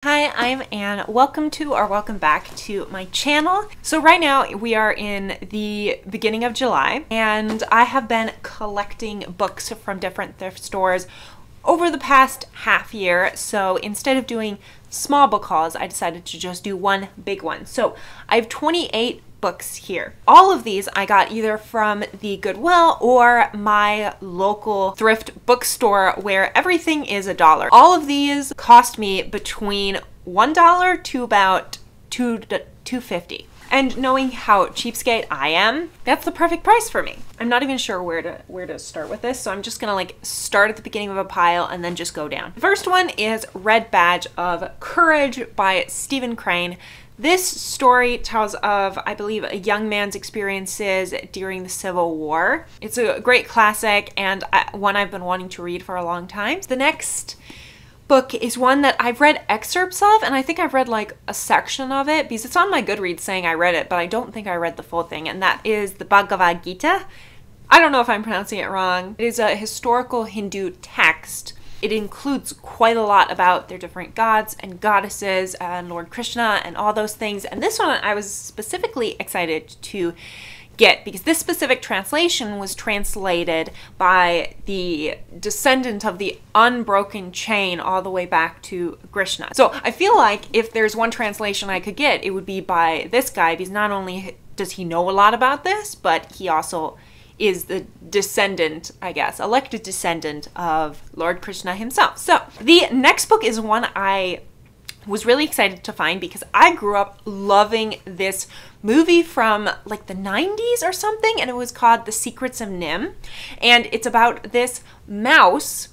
Hi, I'm Anne. Welcome back to my channel. So right now we are in the beginning of July and I have been collecting books from different thrift stores over the past half year. So instead of doing small book hauls, I decided to just do one big one. So I have 28 books here. All of these I got either from the Goodwill or my local thrift bookstore where everything is $1. All of these cost me between $1 to about $2.50. And knowing how cheapskate I am, that's the perfect price for me. I'm not even sure where to start with this, so I'm just gonna start at the beginning of a pile and then just go down. The first one is Red Badge of Courage by Stephen Crane. This story tells of, I believe, a young man's experiences during the Civil War. It's a great classic and one I've been wanting to read for a long time. The next book is one that I've read excerpts of, and I think I've read like a section of it because it's on my Goodreads saying I read it, but I don't think I read the full thing, and that is the Bhagavad Gita. I don't know if I'm pronouncing it wrong. It is a historical Hindu text. It includes quite a lot about their different gods and goddesses and Lord Krishna and all those things. And this one I was specifically excited to get because this specific translation was translated by the descendant of the unbroken chain all the way back to Krishna. So I feel like if there's one translation I could get, it would be by this guy, because not only does he know a lot about this, but he also is the descendant, I guess, elected descendant of Lord Krishna himself. So the next book is one I was really excited to find because I grew up loving this movie from like the 90s or something, and it was called The Secrets of NIMH. And it's about this mouse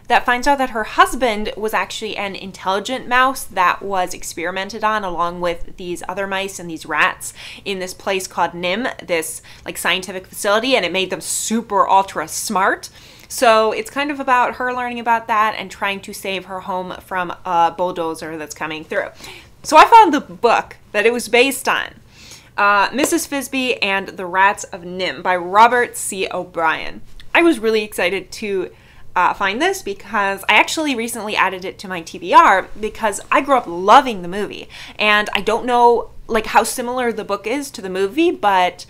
that finds out that her husband was actually an intelligent mouse that was experimented on along with these other mice and these rats in this place called NIMH, this like scientific facility, and it made them super ultra smart. So it's kind of about her learning about that and trying to save her home from a bulldozer that's coming through. So I found the book that it was based on, Mrs. Frisby and the Rats of NIMH by Robert C. O'Brien. I was really excited to find this because I actually recently added it to my TBR because I grew up loving the movie, and I don't know like how similar the book is to the movie, but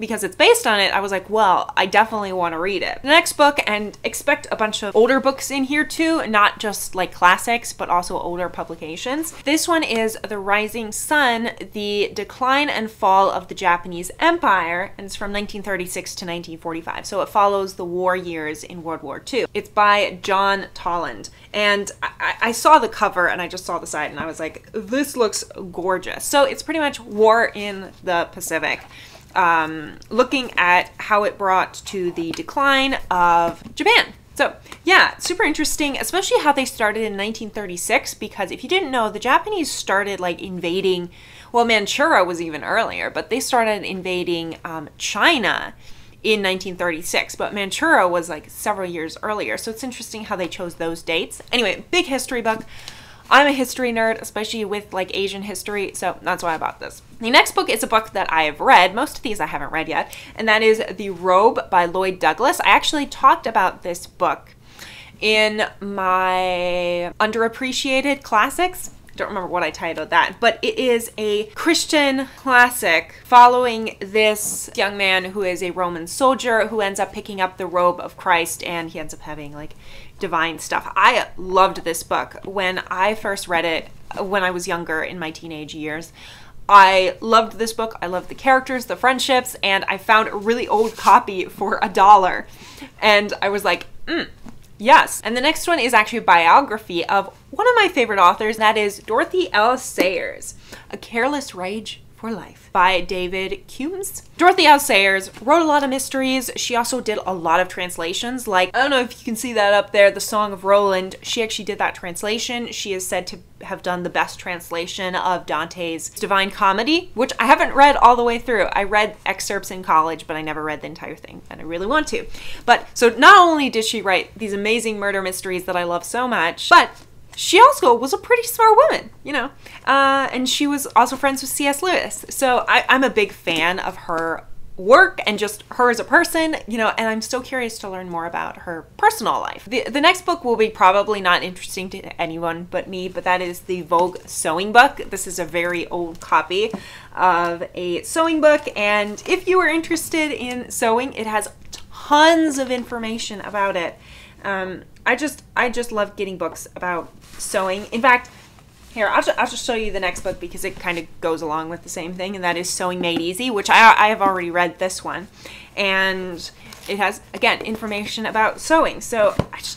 because it's based on it, I was like, well, I definitely want to read it. The next book, and expect a bunch of older books in here too, not just like classics, but also older publications. This one is The Rising Sun, The Decline and Fall of the Japanese Empire, and it's from 1936 to 1945. So it follows the war years in World War II. It's by John Tolland. And I saw the cover and I just saw the side and I was like, this looks gorgeous. So it's pretty much war in the Pacific. Looking at how it brought to the decline of Japan. So yeah, super interesting, especially how they started in 1936, because if you didn't know, the Japanese started like invading, well, Manchuria was even earlier, but they started invading China in 1936, but Manchuria was like several years earlier. So it's interesting how they chose those dates. Anyway, big history book. I'm a history nerd, especially with like Asian history, so that's why I bought this. The next book is a book that I have read. Most of these I haven't read yet, and that is The Robe by Lloyd Douglas. I actually talked about this book in my underappreciated classics. Don't remember what I titled that, but it is a Christian classic following this young man who is a Roman soldier who ends up picking up the robe of Christ, and he ends up having like divine stuff. I loved this book when I first read it when I was younger in my teenage years. I loved this book. I loved the characters, the friendships, and I found a really old copy for $1. And I was like, yes. And the next one is actually a biography of one of my favorite authors, and that is Dorothy L. Sayers, A Careless Rage for Life by David Humes. Dorothy L. Sayers wrote a lot of mysteries. She also did a lot of translations, like, I don't know if you can see that up there, The Song of Roland. She actually did that translation. She is said to have done the best translation of Dante's Divine Comedy, which I haven't read all the way through. I read excerpts in college, but I never read the entire thing, and I really want to. But so not only did she write these amazing murder mysteries that I love so much, but she also was a pretty smart woman, you know, and she was also friends with C.S. Lewis. So I'm a big fan of her work and just her as a person, you know, and I'm so curious to learn more about her personal life. The next book will be probably not interesting to anyone but me, but that is the Vogue sewing book. This is a very old copy of a sewing book, and if you are interested in sewing, it has tons of information about it. I just love getting books about sewing. In fact, here, I'll just show you the next book because it kind of goes along with the same thing, and that is Sewing Made Easy, which I have already read this one. And it has, again, information about sewing. So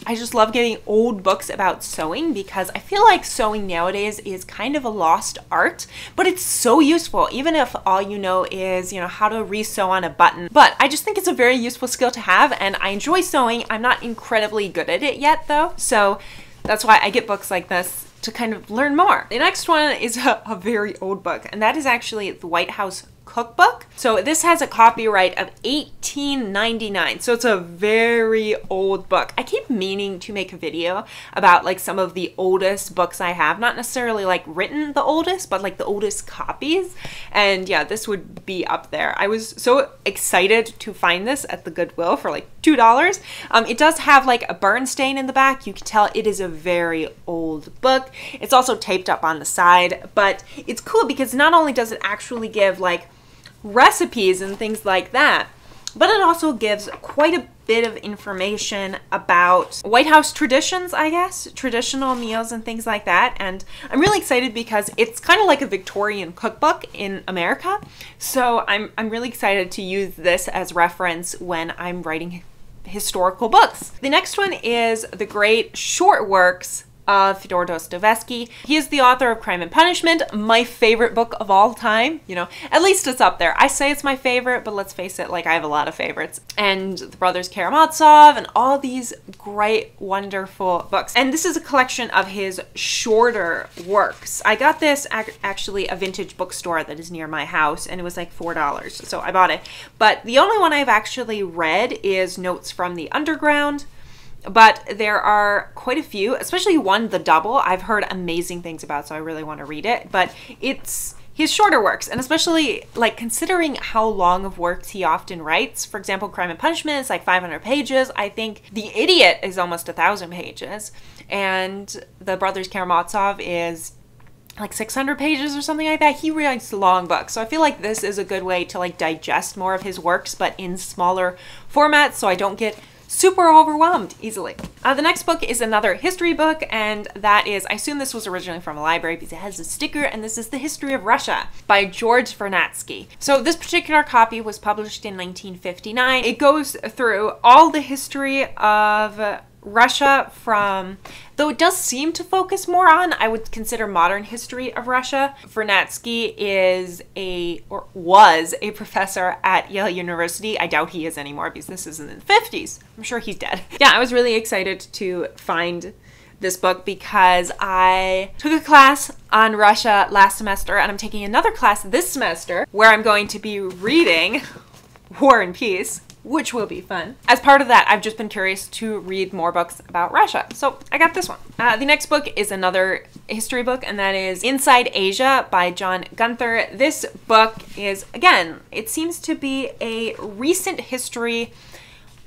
I just love getting old books about sewing because I feel like sewing nowadays is kind of a lost art, but it's so useful, even if all you know is, you know, how to re-sew on a button. But I just think it's a very useful skill to have, and I enjoy sewing. I'm not incredibly good at it yet, though. So that's why I get books like this to kind of learn more. The next one is a very old book, and that is actually the White House Cookbook. So this has a copyright of 1899, so it's a very old book. I keep meaning to make a video about like some of the oldest books I have, not necessarily like written the oldest, but like the oldest copies, and yeah, this would be up there. I was so excited to find this at the Goodwill for like $2. It does have like a burn stain in the back. You can tell it is a very old book. It's also taped up on the side, but it's cool because not only does it actually give like recipes and things like that, but it also gives quite a bit of information about White House traditions, I guess, traditional meals and things like that. And I'm really excited because it's kind of like a Victorian cookbook in America. So I'm really excited to use this as reference when I'm writing historical books. The next one is The Great Short Works of Fyodor Dostoevsky. He is the author of Crime and Punishment, my favorite book of all time. You know, at least it's up there. I say it's my favorite, but let's face it, like I have a lot of favorites. And The Brothers Karamazov and all these great, wonderful books. And this is a collection of his shorter works. I got this actually a vintage bookstore that is near my house, and it was like $4, so I bought it. But the only one I've actually read is Notes from the Underground. But there are quite a few, especially one, The Double, I've heard amazing things about, so I really want to read it. But it's his shorter works, and especially like considering how long of works he often writes. For example, Crime and Punishment is like 500 pages. I think The Idiot is almost 1,000 pages. And The Brothers Karamazov is like 600 pages or something like that. He writes long books. So I feel like this is a good way to like digest more of his works, but in smaller formats, so I don't get super overwhelmed easily. The next book is another history book, and that is, I assume this was originally from a library because it has a sticker, and this is The History of Russia by George Vernadsky. So this particular copy was published in 1959. It goes through all the history of Russia from, though it does seem to focus more on, I would consider, modern history of Russia. Vernadsky is or was a professor at Yale University. I doubt he is anymore because this is in the 50s. I'm sure he's dead. Yeah, I was really excited to find this book because I took a class on Russia last semester, and I'm taking another class this semester where I'm going to be reading War and Peace, which will be fun. As part of that, I've just been curious to read more books about Russia, so I got this one. The next book is another history book, and that is Inside Asia by John Gunther. This book is, again, it seems to be a recent history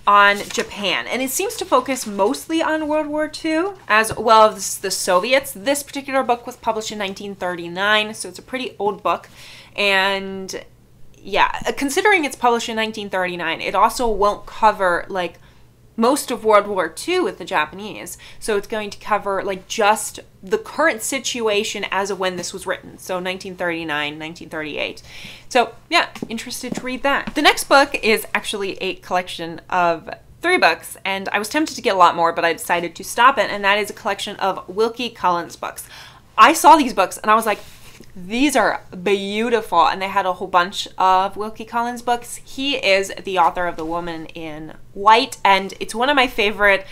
on Japan, and it seems to focus mostly on World War II as well as the Soviets. This particular book was published in 1939, so it's a pretty old book, and yeah, considering it's published in 1939, it also won't cover like most of World War II with the Japanese. So it's going to cover like just the current situation as of when this was written. So 1939, 1938. So yeah, interested to read that. The next book is actually a collection of 3 books, and I was tempted to get a lot more, but I decided to stop it, and that is a collection of Wilkie Collins books. I saw these books and I was like, these are beautiful, and they had a whole bunch of Wilkie Collins books. He is the author of The Woman in White, and it's one of my favorite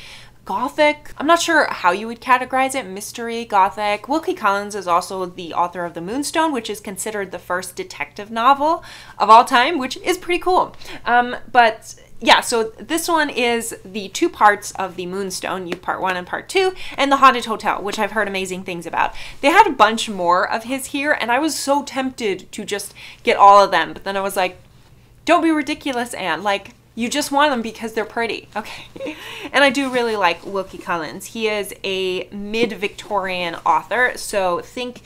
Gothic, I'm not sure how you would categorize it, mystery, Gothic. Wilkie Collins is also the author of The Moonstone, which is considered the first detective novel of all time, which is pretty cool. But yeah, so this one is the 2 parts of The Moonstone, part 1 and part 2, and The Haunted Hotel, which I've heard amazing things about. They had a bunch more of his here, and I was so tempted to just get all of them, but then I was like, Don't be ridiculous, Anne. Like, you just want them because they're pretty. Okay. And I do really like Wilkie Collins. He is a mid-Victorian author. So think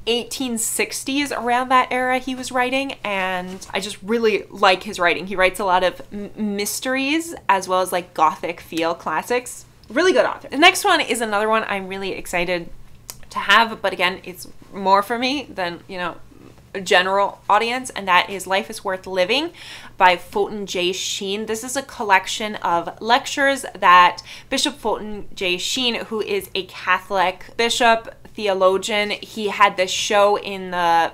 1860s, around that era he was writing, and I just really like his writing. He writes a lot of mysteries as well as like gothic feel classics. Really good author. The next one is another one I'm really excited to have, but again, it's more for me than, you know, a general audience, and that is Life is Worth Living by Fulton J. Sheen. This is a collection of lectures that Bishop Fulton J. Sheen, who is a Catholic bishop, theologian, he had this show in the,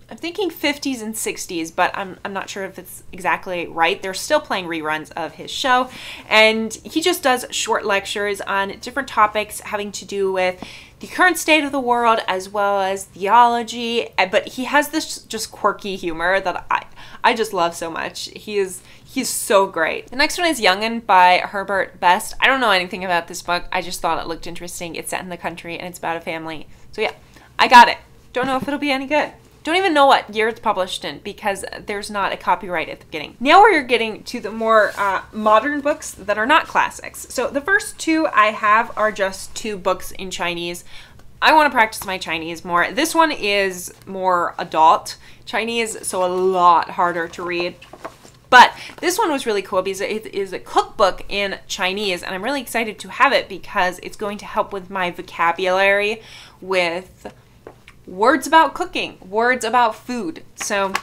I'm thinking 50s and 60s, but I'm not sure if it's exactly right. They're still playing reruns of his show, and he just does short lectures on different topics having to do with the current state of the world as well as theology, but he has this just quirky humor that I just love so much. He's so great. The next one is Young'un by Herbert Best. I don't know anything about this book. I just thought it looked interesting. It's set in the country and it's about a family. So yeah, I got it. Don't know if it'll be any good. Don't even know what year it's published in because there's not a copyright at the beginning. Now we're getting to the more modern books that are not classics. So the first two I have are just two books in Chinese. I want to practice my Chinese more. This one is more adult Chinese, so a lot harder to read. But this one was really cool because it is a cookbook in Chinese, and I'm really excited to have it because it's going to help with my vocabulary with words about cooking, words about food. So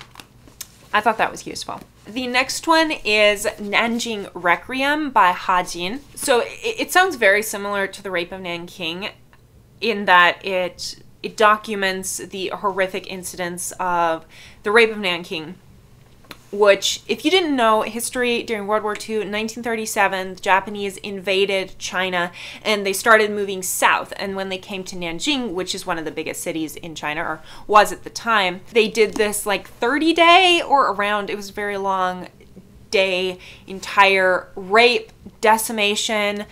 I thought that was useful. The next one is Nanjing Requiem by Ha Jin. So it sounds very similar to The Rape of Nanking in that it documents the horrific incidents of the Rape of Nanking, which, if you didn't know history, during World War II, 1937, the Japanese invaded China and they started moving south. And when they came to Nanjing, which is one of the biggest cities in China, or was at the time, they did this like 30-day or around, it was a very long day, entire rape, decimation,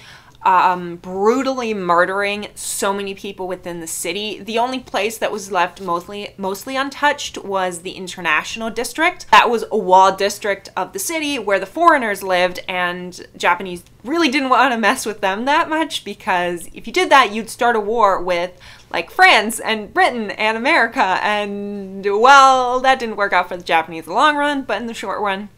brutally murdering so many people within the city. The only place that was left mostly untouched was the International District. That was a walled district of the city where the foreigners lived, and Japanese really didn't want to mess with them that much because if you did that, you'd start a war with like France and Britain and America, and well, that didn't work out for the Japanese in the long run, but in the short run.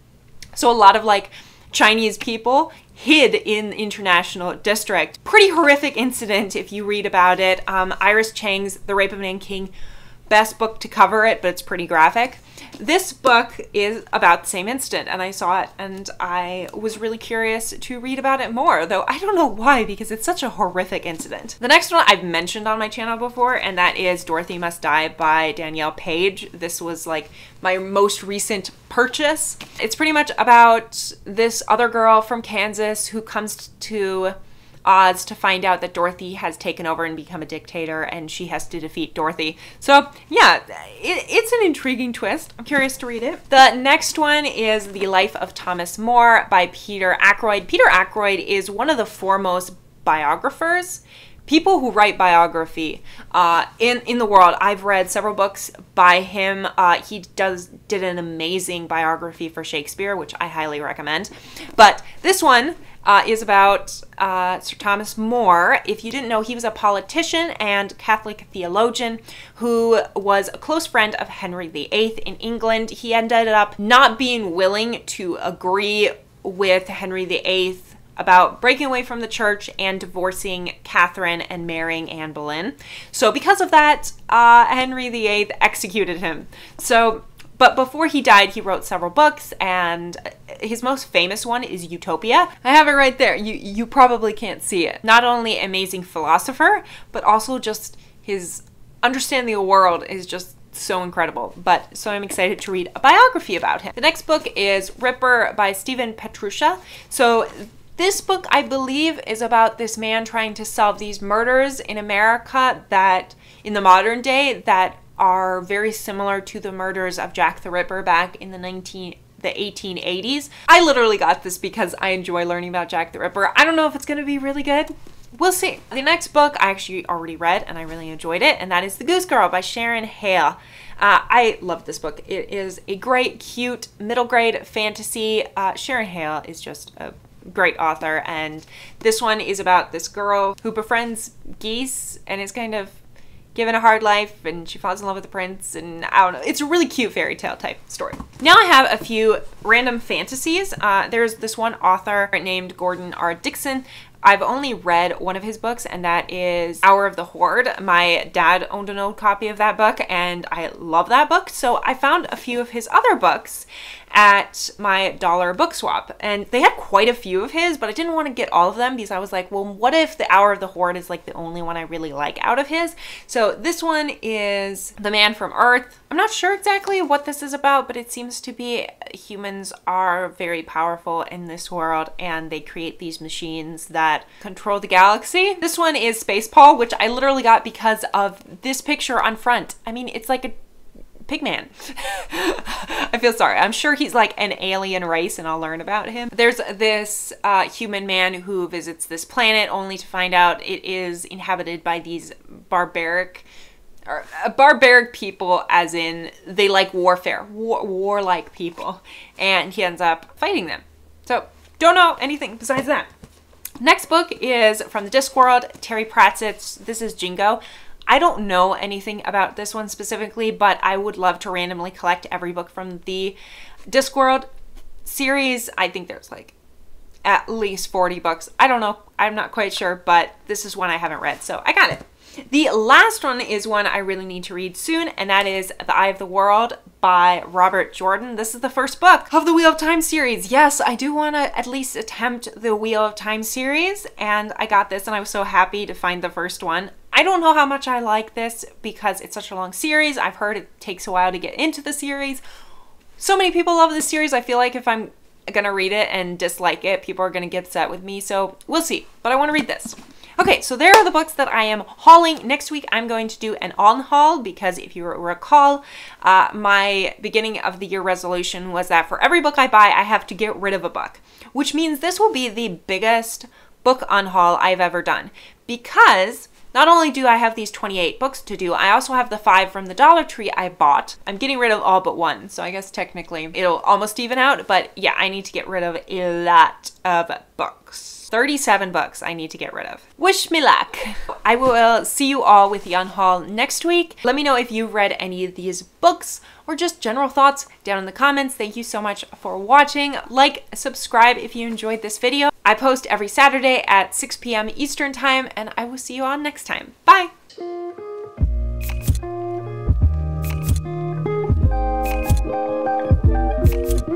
So a lot of like Chinese people hid in the International District. Pretty horrific incident if you read about it. Iris Chang's The Rape of Nanking, best book to cover it, but it's pretty graphic. This book is about the same incident, and I saw it and I was really curious to read about it more, though I don't know why because it's such a horrific incident. The next one I've mentioned on my channel before, and that is Dorothy Must Die by Danielle Page. This was like my most recent purchase. It's pretty much about this other girl from Kansas who comes to Oz to find out that Dorothy has taken over and become a dictator, and she has to defeat Dorothy. So yeah, it's an intriguing twist. I'm curious to read it. The next one is The Life of Thomas More by Peter Ackroyd. Peter Ackroyd is one of the foremost biographers, people who write biography in the world. I've read several books by him. He did an amazing biography for Shakespeare, which I highly recommend. But this one is about Sir Thomas More. If you didn't know, he was a politician and Catholic theologian who was a close friend of Henry VIII in England. He ended up not being willing to agree with Henry VIII about breaking away from the church and divorcing Catherine and marrying Anne Boleyn. So because of that, Henry VIII executed him. But before he died, he wrote several books, and his most famous one is Utopia. I have it right there. You probably can't see it. Not only amazing philosopher, but also just his understanding of the world is just so incredible. So I'm excited to read a biography about him. The next book is Ripper by Stephen Petrusha. So this book, I believe, is about this man trying to solve these murders in America that, in the modern day, that are very similar to the murders of Jack the Ripper back in the 1880s. I literally got this because I enjoy learning about Jack the Ripper. I don't know if it's going to be really good. We'll see. The next book I actually already read and I really enjoyed it, and that is The Goose Girl by Sharon Hale. I love this book. It is a great, cute, middle grade fantasy. Sharon Hale is just a great author, and this one is about this girl who befriends geese and is kind of given a hard life, and she falls in love with the prince, and I don't know. It's a really cute fairy tale type story. Now I have a few random fantasies. There's this one author named Gordon R. Dickson. I've only read one of his books, and that is Hour of the Horde. My dad owned an old copy of that book, and I love that book. So I found a few of his other books at my dollar book swap, and they had quite a few of his, but I didn't want to get all of them because I was like, well, what if the Hour of the Horde is like the only one I really like out of his? So this one is The Man from Earth. I'm not sure exactly what this is about, but it seems to be humans are very powerful in this world, and they create these machines that control the galaxy. This one is Space Paul, which I literally got because of this picture on front. I mean, it's like a Pigman. I feel sorry. I'm sure he's like an alien race, and I'll learn about him. There's this human man who visits this planet only to find out it is inhabited by these barbaric people, as in they like warfare, warlike people, and he ends up fighting them. So don't know anything besides that. Next book is from the Discworld, Terry Pratchett's This Is Jingo. I don't know anything about this one specifically, but I would love to randomly collect every book from the Discworld series. I think there's like at least 40 books. I don't know. I'm not quite sure, but this is one I haven't read, so I got it. The last one is one I really need to read soon, and that is The Eye of the World by Robert Jordan. This is the first book of the Wheel of Time series. Yes, I do want to at least attempt the Wheel of Time series, and I got this, and I was so happy to find the first one. I don't know how much I like this because it's such a long series. I've heard it takes a while to get into the series. So many people love this series. I feel like if I'm gonna read it and dislike it, people are gonna get upset with me, so we'll see. But I want to read this. Okay, so there are the books that I am hauling. Next week, I'm going to do an on-haul because if you recall, my beginning of the year resolution was that for every book I buy, I have to get rid of a book, which means this will be the biggest book on-haul I've ever done because not only do I have these 28 books to do, I also have the 5 from the Dollar Tree I bought. I'm getting rid of all but one, so I guess technically it'll almost even out, but yeah, I need to get rid of a lot of books. 37 books I need to get rid of. Wish me luck. I will see you all with the on-haul next week. Let me know if you've read any of these books or just general thoughts down in the comments. Thank you so much for watching. Like, subscribe if you enjoyed this video. I post every Saturday at 6 p.m. Eastern time, and I will see you all next time. Bye!